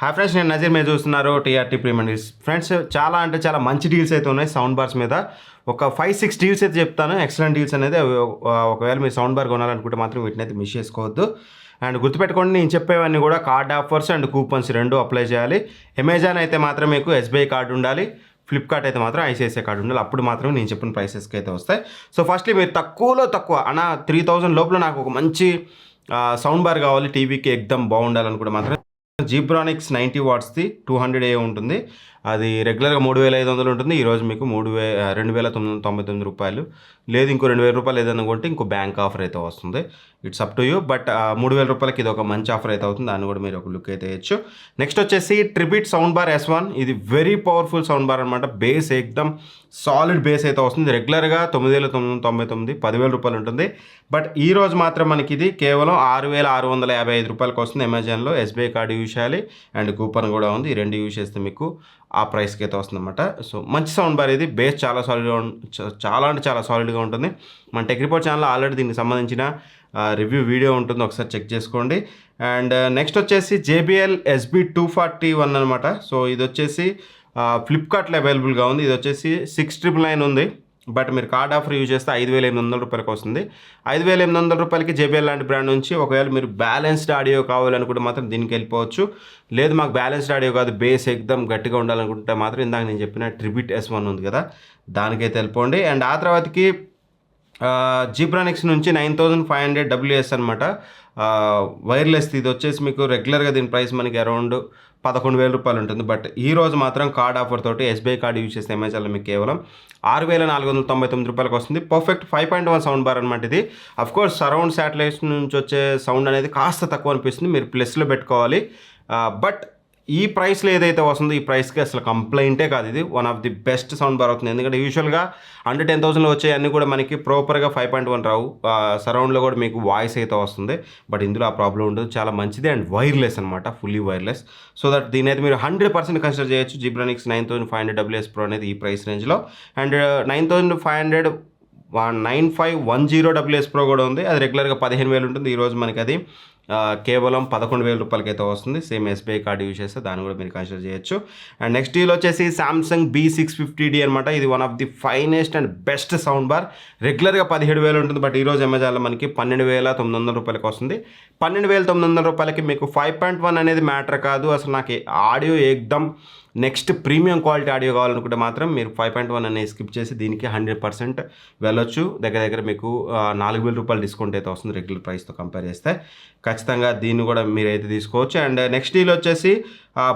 Hi friends, నేను నజీర్ మీరు చూస్తున్నారు టీఆర్టీ ప్రీమియం డీల్స్. ఫ్రెండ్స్ చాలా అంటే చాలా మంచి డీల్స్ అయితే ఉన్నాయి సౌండ్ బార్స్ మీద. ఒక 5-6 డీల్స్ అయితే చెప్తాను, ఎక్సలెంట్ డీల్స్ అనేది. ఒకవేళ మీరు సౌండ్ బార్ కొనాలనుకుంటే మాత్రం వీటిని అయితే మిస్ చేసుకోవద్దు. అండ్ గుర్తుపెట్టుకోండి, నేను చెప్పేవన్నీ కూడా కార్డ్ ఆఫర్స్ అండ్ కూపన్స్ రెండు అప్లై చేయాలి. అమెజాన్ అయితే మాత్రం మీకు ఎస్బీఐ కార్డు ఉండాలి, ఫ్లిప్కార్ట్ అయితే మాత్రం ఐసిఐసిఐ కార్డు ఉండాలి. అప్పుడు మాత్రం నేను చెప్పిన ప్రైసెస్కి అయితే వస్తాయి. సో ఫస్ట్లీ మీరు తక్కువలో తక్కువ 3000 లోపల నాకు ఒక మంచి సౌండ్ బార్ కావాలి, టీవీకి ఎక్దమ్ బాగుండాలనుకుంటే మాత్రం జీబ్రానిక్స్ 90 వాట్స్ది 200A ఉంటుంది. అది రెగ్యులర్గా 3500 ఉంటుంది. ఈరోజు మీకు 2999 రూపాయలు, లేదు ఇంకో 2000 రూపాయలు ఏదైనా కొంటే ఇంకో బ్యాంక్ ఆఫర్ అయితే వస్తుంది. It's up to you. But 3000 రూపాయలకి ఇది ఒక మంచి ఆఫర్ అయితే అవుతుంది, దాన్ని కూడా మీరు ఒక లుక్ అయితే వేయచ్చు. నెక్స్ట్ వచ్చేసి ట్రిబిట్ సౌండ్ బార్ S1. ఇది వెరీ పవర్ఫుల్ సౌండ్ బార్ అనమాట. బేస్ ఎక్దమ్ సాలిడ్ బేస్ అయితే వస్తుంది. రెగ్యులర్గా 9999 10,000 రూపాయలు ఉంటుంది. బట్ ఈ రోజు మాత్రం మనకి ఇది కేవలం 6,655 రూపాయలకి వస్తుంది. అమెజాన్లో ఎస్బీఐ కార్డు యూజ్ చేయాలి అండ్ కూపన్ కూడా ఉంది. ఈ రెండు యూజ్ చేస్తే మీకు ఆ ప్రైస్కి అయితే వస్తుంది అనమాట. సో మంచి సౌండ్ బార్ ఇది. బేస్ చాలా సాలిడ్గా చాలా అంటే చాలా సాలిడ్గా ఉంటుంది. మన టెక్ రిపోర్ట్ ఛానల్లో ఆల్రెడీ దీనికి సంబంధించిన రివ్యూ వీడియో ఉంటుంది, ఒకసారి చెక్ చేసుకోండి. అండ్ నెక్స్ట్ వచ్చేసి JBL SB241 అనమాట. సో ఇది వచ్చేసి ఫ్లిప్కార్ట్లో అవైలబుల్గా ఉంది. ఇది వచ్చేసి 6,999 ఉంది. బట్ మీరు కార్డ్ ఆఫర్ యూజ్ చేస్తే 5,800 రూపాయలకి వస్తుంది. 5,800 రూపాయలకి JBL లాంటి బ్రాండ్ నుంచి ఒకవేళ మీరు బ్యాలెన్స్డ్ ఆడియో కావాలనుకుంటే మాత్రం దీనికి వెళ్ళిపోవచ్చు. లేదు మాకు బ్యాలెన్స్డ్ ఆడియో కాదు, బేస్ ఎక్దమ్ గట్టిగా ఉండాలనుకుంటే మాత్రం ఇందాక నేను చెప్పిన ట్రిబిట్ S1 ఉంది కదా, దానికైతే వెళ్ళిపోండి. అండ్ ఆ తర్వాతకి జీబ్రానిక్స్ నుంచి 9500 WS అనమాట, వైర్లెస్. ఇది వచ్చేసి మీకు రెగ్యులర్గా దీని ప్రైస్ మనకి అరౌండ్ 11,000 రూపాయలు ఉంటుంది. బట్ ఈ రోజు మాత్రం కార్డ్ ఆఫర్ తోటి ఎస్బీఐ కార్డు యూజ్ చేస్తే అమెజాన్లో మీకు కేవలం 6,499 రూపాయలకి వస్తుంది. పర్ఫెక్ట్ 5.1 సౌండ్ బార్ అనమాట ఇది. అఫ్కోర్స్ సరౌండ్ శాటిలైట్స్ నుంచి వచ్చే సౌండ్ అనేది కాస్త తక్కువ అనిపిస్తుంది, మీరు ప్లస్లో పెట్టుకోవాలి. బట్ ఈ ప్రైస్లో ఏదైతే వస్తుందో ఈ ప్రైస్కి అసలు కంప్లైంటే కాదు. ఇది one of the best sound bar అవుతుంది. ఎందుకంటే యూజువల్గా అండర్ 10,000లో వచ్చే అన్నీ కూడా మనకి ప్రాపర్గా 5.1 రావు. సరౌండ్లో కూడా మీకు వాయిస్ అయితే వస్తుంది. బట్ ఇందులో ఆ ప్రాబ్లం ఉండదు, చాలా మంచిది. అండ్ వైర్లెస్ అనమాట, ఫుల్లీ వైర్లెస్. సో దట్ దీని అయితే మీరు 100% కన్సిడర్ చేయొచ్చు. జీబ్రానిక్స్ 9500 WS Pro అనేది ఈ ప్రైస్ రేంజ్లో. అండ్ 9500 9510 WS Pro కూడా ఉంది. అది రెగ్యులర్గా 15,000 ఉంటుంది. ఈరోజు మనకి అది కేవలం 11,000 రూపాయలకి అయితే వస్తుంది. సేమ్ ఎస్బీఐ కార్డు యూజ్ చేస్తే దాన్ని కూడా మీరు కన్సిడర్ చేయొచ్చు. అండ్ నెక్స్ట్ డీల్ వచ్చేసి సామ్సంగ్ B650D అనమాట. ఇది one of the finest and best sound bar. రెగ్యులర్గా 17,000 ఉంటుంది. బట్ ఈరోజు అమెజాన్లో మనకి 12,900 రూపాయలకి వస్తుంది. 12,900 రూపాయలకి మీకు 5.1 అనేది మ్యాటర్ కాదు. అసలు నాకు ఆడియో ఎక్దమ్ నెక్స్ట్ ప్రీమియం క్వాలిటీ ఆడియో కావాలనుకుంటే మాత్రం మీరు 5.1 అనేది స్కిప్ చేసి దీనికి 100% వెళ్ళొచ్చు. దగ్గర మీకు 4,000 రూపాయలు డిస్కౌంట్ అయితే వస్తుంది రెగ్యులర్ ప్రైస్తో కంపేర్ చేస్తే. ఖచ్చితంగా దీన్ని కూడా మీరైతే తీసుకోవచ్చు. అండ్ నెక్స్ట్ డీల్ వచ్చేసి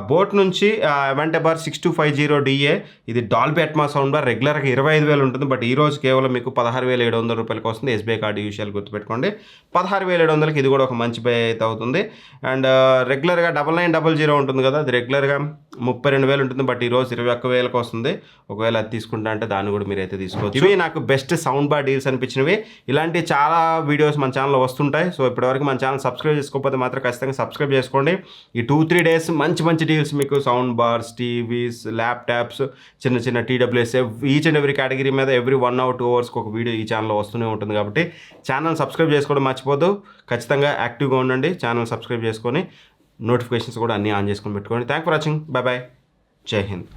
బోట్ నుంచి అవెంటబార్ 6250DA. ఇది డాల్బీ అట్మాస్ సౌండ్ బార్. రెగ్యులర్గా 25,000 ఉంటుంది. బట్ ఈ రోజు కేవలం మీకు 16,700 రూపాయలకి వస్తుంది. ఎస్బీఐ కార్డు యూజ్ చేయాలి, గుర్తుపెట్టుకోండి. 16,700కి ఇది కూడా ఒక మంచి పే అయితే అవుతుంది. అండ్ రెగ్యులర్గా 9900 ఉంటుంది కదా, అది రెగ్యులర్గా 32,000 ఉంటుంది. బట్ ఈరోజు 21,000కి వస్తుంది. ఒకవేళ అది తీసుకుంటా అంటే దాన్ని కూడా మీరైతే తీసుకోవచ్చు. ఇవి నాకు బెస్ట్ సౌండ్ బార్ డీల్స్ అనిపించినవి. ఇలాంటి చాలా వీడియోస్ మన ఛానల్లో వస్తుంటాయి. సో ఇప్పటివరకు మన ఛానల్ సబ్స్క్రైబ్ చేసుకోకపోతే మాత్రం ఖచ్చితంగా సబ్స్క్రైబ్ చేసుకోండి. ఈ 2-3 డేస్ మంచి డీల్స్ మీకు సౌండ్ బార్స్, టీవీస్, ల్యాప్టాప్స్, చిన్న TWS each and every category మీద ఎవ్రీ 1 or 2 అవర్స్కి ఒక వీడియో ఈ ఛానల్లో వస్తూనే ఉంటుంది. కాబట్టి ఛానల్ సబ్స్క్రైబ్ చేసుకోవడం మర్చిపోద్దు. ఖచ్చితంగా యాక్టివ్గా ఉండండి. ఛానల్ సబ్స్క్రైబ్ చేసుకొని నోటిఫికేషన్స్ కూడా అన్నీ ఆన్ చేసుకొని పెట్టుకోండి. Thank for watching. బాయ్. జై హింద్.